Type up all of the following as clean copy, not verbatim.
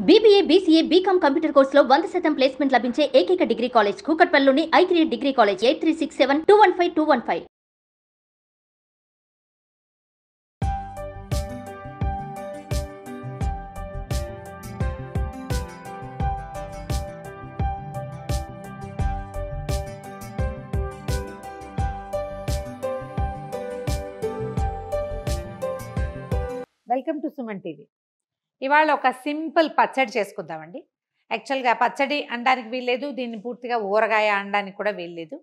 BBA, BCA, BCom computer కోర్సులో 100% placement లభించే ఏకైక డిగ్రీ కాలేజ్ కూకట్పల్లిలోని i3 degree college 8367215215. Welcome to Suman TV. ఇవాళ ఒక సింపుల్ పచ్చడి చేసుకుందామండి. యాక్చువల్గా పచ్చడి అనడానికి వీల్లేదు, దీన్ని పూర్తిగా ఊరగాయ అనడానికి కూడా వీల్లేదు.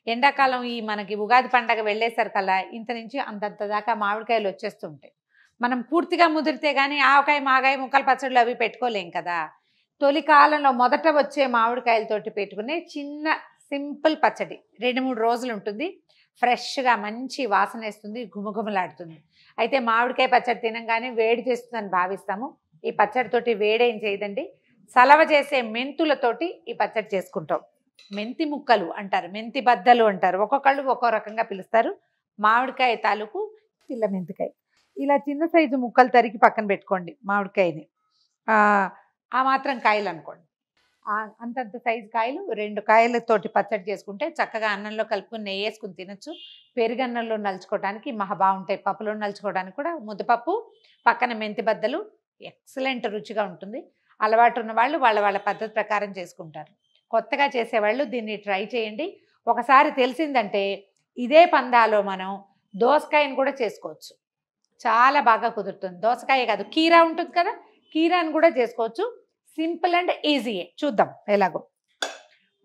ఎండాకాలం ఈ మనకి ఉగాది పండగ వెళ్ళేసరికల్లా ఇంత నుంచి అంతంత దాకా మామిడికాయలు వచ్చేస్తుంటాయి. మనం పూర్తిగా ముదిరితే కానీ ఆవకాయ మాగాయ ముక్కల పచ్చళ్ళు అవి పెట్టుకోలేం కదా. తొలి కాలంలో మొదట వచ్చే మామిడికాయలతోటి పెట్టుకునే చిన్న సింపుల్ పచ్చడి 2-3 రోజులు ఉంటుంది. ఫ్రెష్గా మంచి వాసన వేస్తుంది, గుమగుమలాడుతుంది. అయితే మామిడికాయ పచ్చడి తినంగానే వేడి చేస్తుందని భావిస్తాము. ఈ పచ్చడితోటి వేడేం చేయదండి, సలవ చేసే మెంతులతోటి ఈ పచ్చడి చేసుకుంటాం. మెంతి ముక్కలు అంటారు, మెంతి బద్దలు అంటారు, ఒక్కొక్కళ్ళు ఒక్కో రకంగా పిలుస్తారు. మామిడికాయ తాలూకు పిల్ల మెంతికాయ ఇలా చిన్న సైజు ముక్కలు తరిగి పక్కన పెట్టుకోండి. మామిడికాయని ఆ మాత్రం కాయలు అనుకోండి, అంతంత సైజు కాయలు 2 కాయలతోటి పచ్చడి చేసుకుంటే చక్కగా అన్నంలో కలుపుకొని నెయ్యి వేసుకుని తినచ్చు. పెరుగన్నంలో నలుచుకోవడానికి మహా బాగుంటాయి. పప్పులో నలుచుకోవడానికి కూడా ముద్దపప్పు పక్కన మెంతి బద్దలు ఎక్సలెంట్ రుచిగా ఉంటుంది. అలవాటు ఉన్న వాళ్ళు వాళ్ళ పద్ధతి ప్రకారం చేసుకుంటారు. కొత్తగా చేసేవాళ్ళు దీన్ని ట్రై చేయండి. ఒకసారి తెలిసిందంటే ఇదే పందాలో మనం దోసకాయని కూడా చేసుకోవచ్చు, చాలా బాగా కుదురుతుంది. దోసకాయ కాదు, కీరా ఉంటుంది కదా, కీరాని కూడా చేసుకోవచ్చు. సింపుల్ అండ్ ఈజీయే. చూద్దాం ఎలాగో.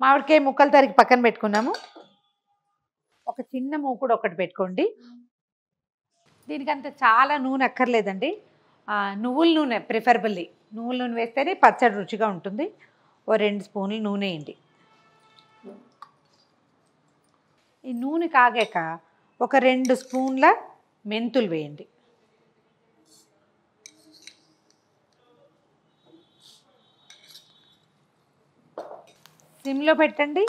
మామిడికాయ ముక్కలు తరిగి పక్కన పెట్టుకున్నాము. ఒక చిన్న మూకుడు ఒకటి పెట్టుకోండి. దీనికంత చాలా నూనె అక్కర్లేదండి, నువ్వుల నూనె ప్రిఫరబుల్లీ. నువ్వుల నూనె వేస్తేనే పచ్చడి రుచిగా ఉంటుంది. ఓ 2 స్పూన్లు నూనె వేయండి. ఈ నూనె కాగాక ఒక 2 స్పూన్ల మెంతులు వేయండి. సిమ్లో పెట్టండి.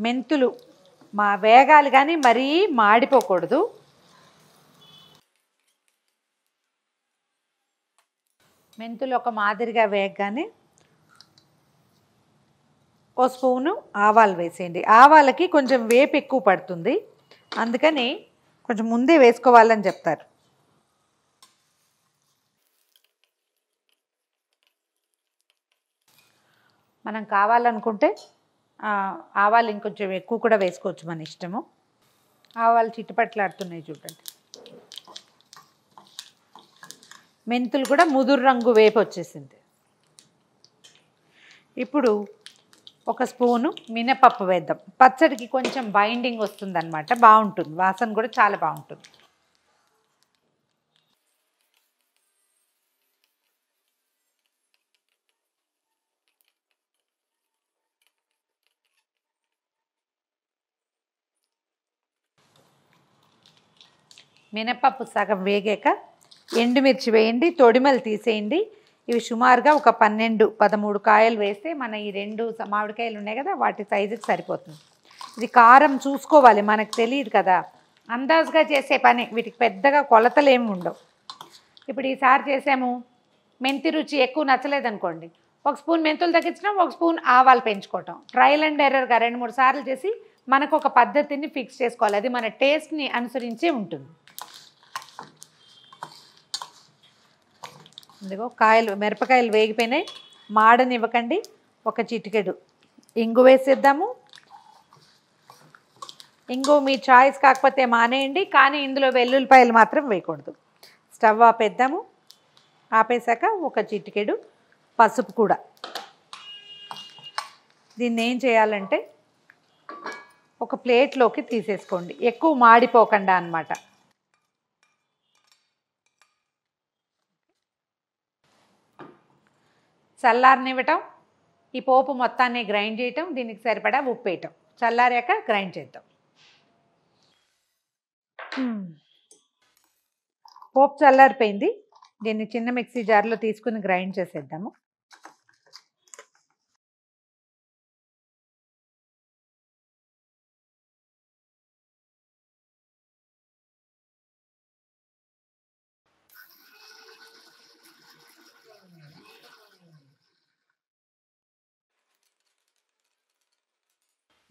మెంతులు వేగాలి కానీ మరీ మాడిపోకూడదు. మెంతులు ఒక మాదిరిగా వేగగానే ఓ స్పూను ఆవాలు వేసేయండి. ఆవాలకి కొంచెం వేపు ఎక్కువ పడుతుంది, అందుకని కొంచెం ముందే వేసుకోవాలని చెప్తారు. మనం కావాలనుకుంటే ఆవాలు ఇంకొంచెం ఎక్కువ కూడా వేసుకోవచ్చు, మన ఇష్టము. ఆవాలు చిట్టుపట్లాడుతున్నాయి చూడండి. మెంతులు కూడా ముదురు రంగు వేపు వచ్చేసింది. ఇప్పుడు ఒక స్పూను మినపప్పు వేద్దాం. పచ్చడికి కొంచెం బైండింగ్ వస్తుంది అనమాట, బాగుంటుంది. వాసన కూడా చాలా బాగుంటుంది. మినపప్పు సగం వేగాక ఎండుమిర్చి వేయండి, తొడిమలు తీసేయండి. ఇవి సుమారుగా ఒక 12-13 కాయలు వేస్తే మన ఈ 2 మామిడికాయలు ఉన్నాయి కదా, వాటి సైజుకి సరిపోతుంది. ఇది కారం చూసుకోవాలి, మనకు తెలియదు కదా, అందాజుగా చేసే పని. వీటికి పెద్దగా కొలతలు ఏమి ఉండవు. ఇప్పుడు ఈసారి చేసాము, మెంతి రుచి ఎక్కువ నచ్చలేదనుకోండి, 1 స్పూన్ మెంతులు తగ్గించడం, 1 స్పూన్ ఆవాలు పెంచుకోవటం. ట్రయల్ అండ్ ఎర్రర్గా 2-3 సార్లు చేసి మనకు ఒక పద్ధతిని ఫిక్స్ చేసుకోవాలి. అది మన టేస్ట్ని అనుసరించే ఉంటుంది. ఇదిగో మిరపకాయలు వేగిపోయినాయి, మాడనివ్వకండి. ఒక చిటికెడు ఇంగు వేసేద్దాము. ఇంగు మీ చాయిస్ కాకపోతే మానేయండి, కానీ ఇందులో వెల్లుల్లిపాయలు మాత్రం వేయకూడదు. స్టవ్ ఆపేద్దాము. ఆపేసాక ఒక చిటికెడు పసుపు కూడా. దీన్ని ఏం చేయాలంటే ఒక ప్లేట్లోకి తీసేసుకోండి, ఎక్కువ మాడిపోకుండా అన్నమాట. చల్లారనివ్వటం, ఈ పోపు మొత్తాన్ని గ్రైండ్ చేయటం, దీనికి సరిపడా ఉప్పు వేయటం. చల్లారాక గ్రైండ్ చేద్దాం. పోపు చల్లారిపోయింది. దీన్ని చిన్న మిక్సీ జార్లో తీసుకుని గ్రైండ్ చేసేద్దాము.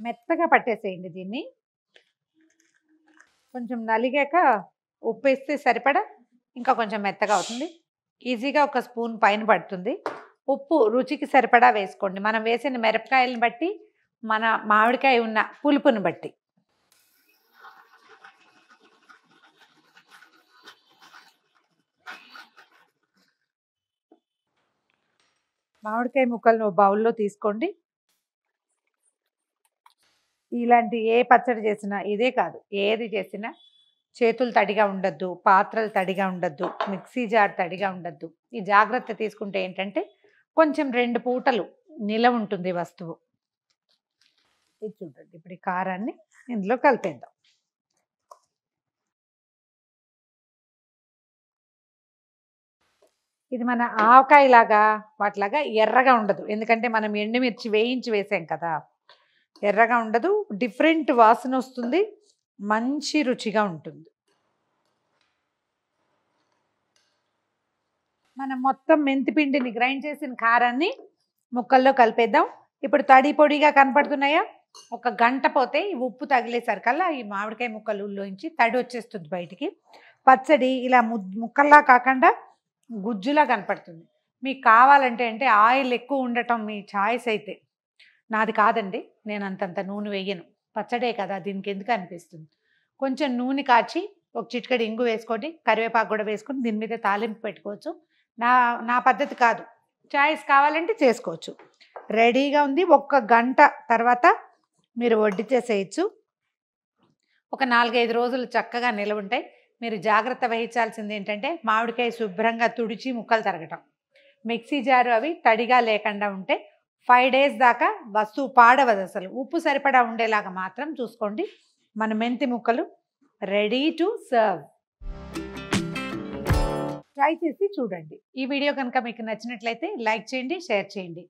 మెత్తగా పట్టేసేయండి దీన్ని. కొంచెం నలిగాక ఉప్పు వేస్తే సరిపడా ఇంకా కొంచెం మెత్తగా అవుతుంది. ఈజీగా ఒక స్పూన్ పైన పడుతుంది. ఉప్పు రుచికి సరిపడా వేసుకోండి. మనం వేసిన మిరపకాయలను బట్టి, మన మామిడికాయ ఉన్న పులుపుని బట్టి. మామిడికాయ ముక్కలను బౌల్లో తీసుకోండి. ఇలాంటి ఏ పచ్చడి చేసినా, ఇదే కాదు ఏది చేసినా చేతులు తడిగా ఉండొద్దు, పాత్రలు తడిగా ఉండొద్దు, మిక్సీ జార్ తడిగా ఉండొద్దు. ఈ జాగ్రత్త తీసుకుంటే ఏంటంటే కొంచెం 2 పూటలు నిలవ ఉంటుంది వస్తువు. ఇది చూడండి, ఇప్పుడు ఈ కారాన్ని ఇందులో కలిపేద్దాం. ఇది మన ఆవకాయలాగా వాటిలాగా ఎర్రగా ఉండదు, ఎందుకంటే మనం ఎండుమిర్చి వేయించి వేసాం కదా. ఎర్రగా ఉండదు, డిఫరెంట్ వాసన వస్తుంది, మంచి రుచిగా ఉంటుంది. మనం మొత్తం మెంతిపిండిని గ్రైండ్ చేసిన కారాన్ని ముక్కల్లో కలిపేద్దాం. ఇప్పుడు తడి పొడిగా కనపడుతున్నాయా? ఒక గంట పోతే ఈ ఉప్పు తగిలేసరికల్లా ఈ మామిడికాయ ముక్కలులోంచి తడి వచ్చేస్తుంది బయటికి. పచ్చడి ఇలా ముక్కల్లా కాకుండా గుజ్జులా కనపడుతుంది. మీకు కావాలంటే ఆయిల్ ఎక్కువ ఉండటం మీ చాయిస్ అయితే. నాది కాదండి, నేను అంతంత నూనె వేయను, పచ్చడే కదా దీనికి ఎందుకు అనిపిస్తుంది. కొంచెం నూనె కాచి ఒక చిటికెడు ఇంగు వేసుకోండి, కరివేపాకు కూడా వేసుకొని దీని మీద తాలింపు పెట్టుకోవచ్చు. నా పద్ధతి కాదు, చాయిస్ కావాలంటే చేసుకోవచ్చు. రెడీగా ఉంది. 1 గంట తర్వాత మీరు వడ్డించేసేయచ్చు. ఒక 4-5 రోజులు చక్కగా నిలవ ఉంటాయి. మీరు జాగ్రత్త వహించాల్సింది ఏంటంటే మామిడికాయ శుభ్రంగా తుడిచి ముక్కలు తరగటం, మిక్సీ జారు అవి తడిగా లేకుండా ఉంటే 5 డేస్ దాకా వస్తువు పాడవదు అసలు. ఉప్పు సరిపడా ఉండేలాగా మాత్రం చూసుకోండి. మన మెంతి ముక్కలు రెడీ టు సర్వ్. ట్రై చేసి చూడండి. ఈ వీడియో కనుక మీకు నచ్చినట్లయితే లైక్ చేయండి, షేర్ చేయండి.